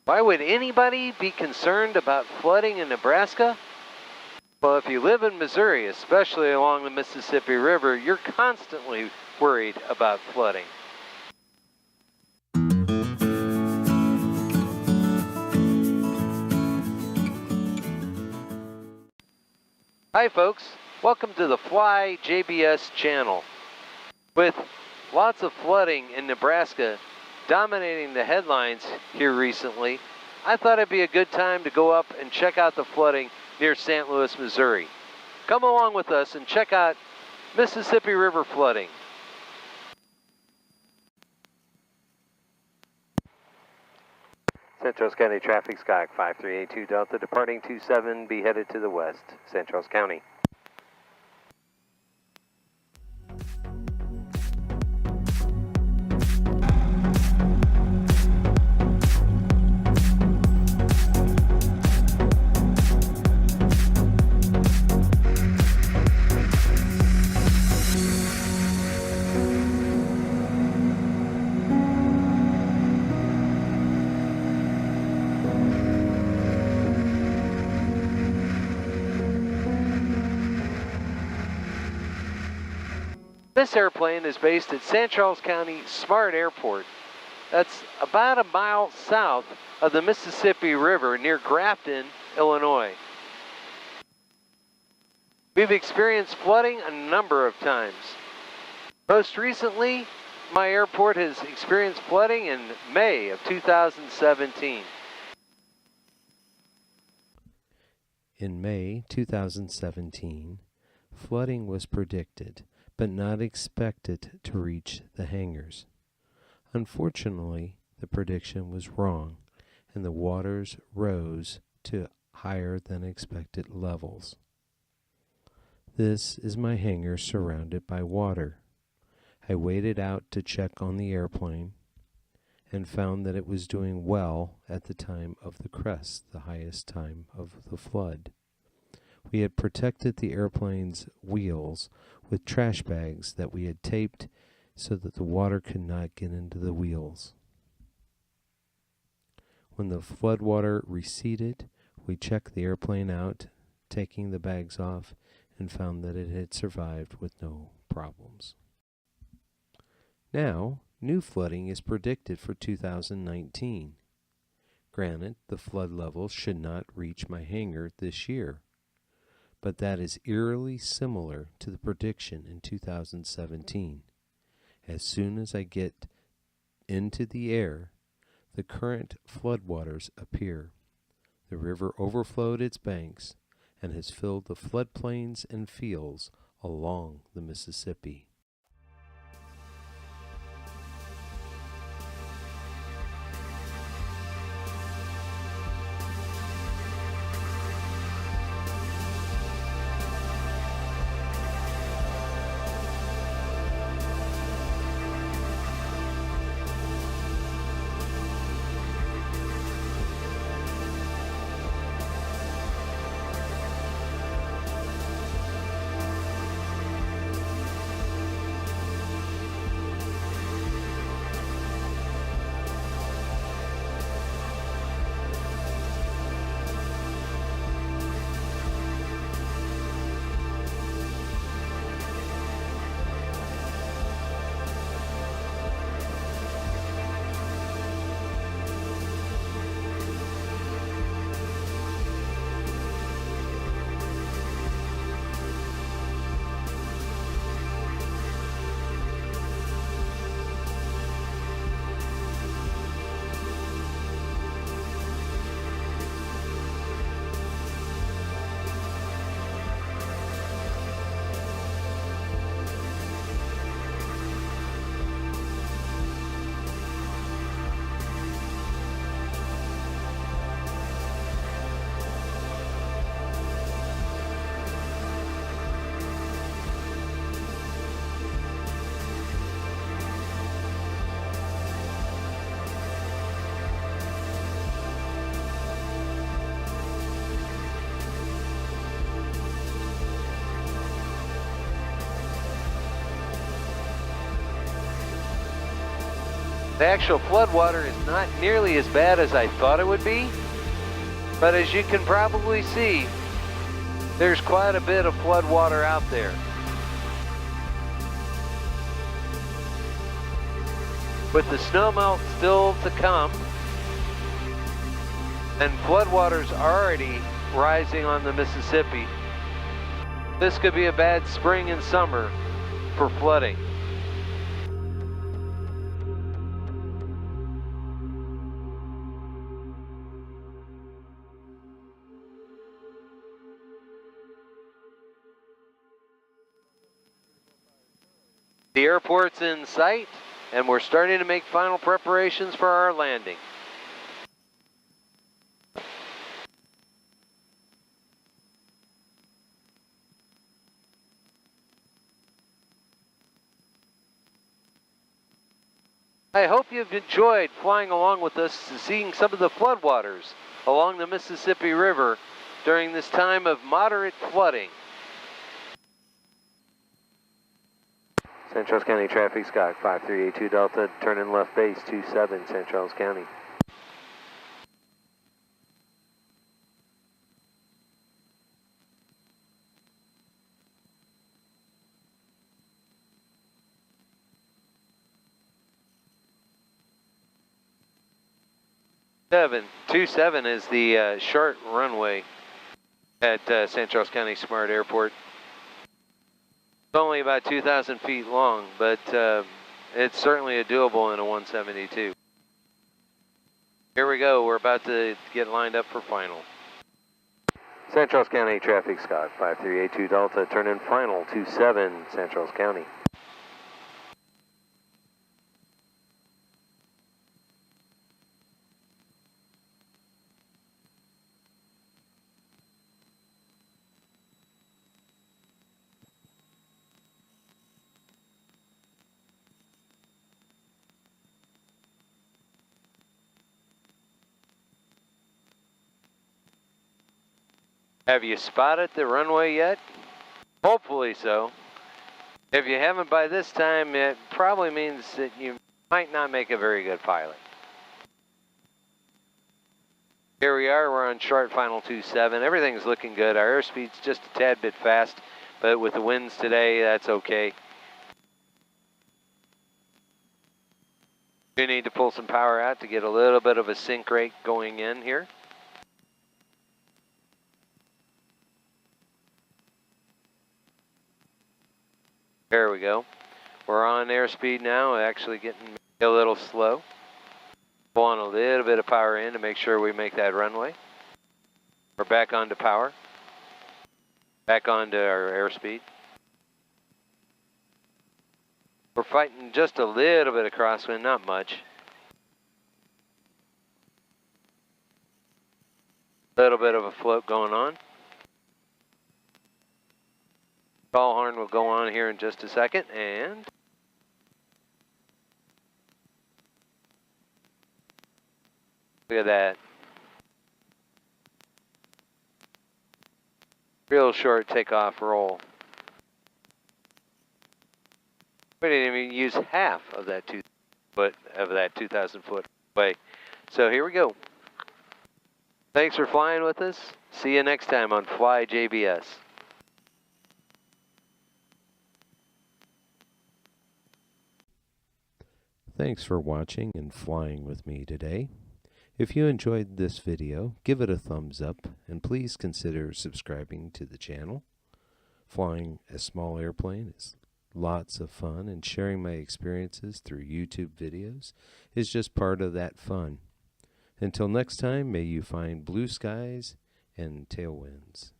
Why would anybody be concerned about flooding in Nebraska? Well, if you live in Missouri, especially along the Mississippi River, you're constantly worried about flooding. Hi folks, welcome to the Fly JBS channel. With lots of flooding in Nebraska dominating the headlines here recently, I thought it'd be a good time to go up and check out the flooding near St. Louis, Missouri. Come along with us and check out Mississippi River flooding. St. Charles County traffic, Skyhawk 5382 Delta, departing 27, be headed to the west, St. Charles County. This airplane is based at St. Charles County Smart Airport. That's about a mile south of the Mississippi River near Grafton, Illinois. We've experienced flooding a number of times. Most recently, my airport has experienced flooding in May of 2017. In May 2017, flooding was predicted, but not expected to reach the hangars. Unfortunately, the prediction was wrong, and the waters rose to higher than expected levels. This is my hangar surrounded by water. I waited out to check on the airplane and found that it was doing well at the time of the crest, the highest time of the flood. We had protected the airplane's wheels with trash bags that we had taped so that the water could not get into the wheels. When the floodwater receded, we checked the airplane out, taking the bags off, and found that it had survived with no problems. Now, new flooding is predicted for 2019. Granted, the flood levels should not reach my hangar this year, but that is eerily similar to the prediction in 2017. As soon as I get into the air, the current floodwaters appear. The river overflowed its banks and has filled the floodplains and fields along the Mississippi. The actual floodwater is not nearly as bad as I thought it would be, but as you can probably see, there's quite a bit of floodwater out there. With the snowmelt still to come, and floodwaters already rising on the Mississippi, this could be a bad spring and summer for flooding. The airport's in sight, and we're starting to make final preparations for our landing. I hope you've enjoyed flying along with us, seeing some of the floodwaters along the Mississippi River during this time of moderate flooding. St. Charles County traffic, Scott 5382 Delta, turn in left base 27, St. Charles County. Two seven is the short runway at St. Charles County Smart Airport. It's only about 2,000 feet long, but it's certainly doable in a 172. Here we go, we're about to get lined up for final. St. Charles County traffic, Scott 5382 Delta, turn in final 27, St. Charles County. Have you spotted the runway yet? Hopefully so. If you haven't by this time, it probably means that you might not make a very good pilot. Here we are, we're on short final 27. Everything's looking good. Our airspeed's just a tad bit fast, but with the winds today, that's okay. We need to pull some power out to get a little bit of a sink rate going in here. There we go. We're on airspeed now, actually getting a little slow. Pulling a little bit of power in to make sure we make that runway. We're back onto power. Back onto our airspeed. We're fighting just a little bit of crosswind, not much. A little bit of a float going on. Call horn will go on here in just a second, and look at that. Real short takeoff roll. We didn't even use half of that 2,000 foot way. So here we go. Thanks for flying with us. See you next time on Fly JBS. Thanks for watching and flying with me today. If you enjoyed this video, give it a thumbs up and please consider subscribing to the channel. Flying a small airplane is lots of fun, and sharing my experiences through YouTube videos is just part of that fun. Until next time, may you find blue skies and tailwinds.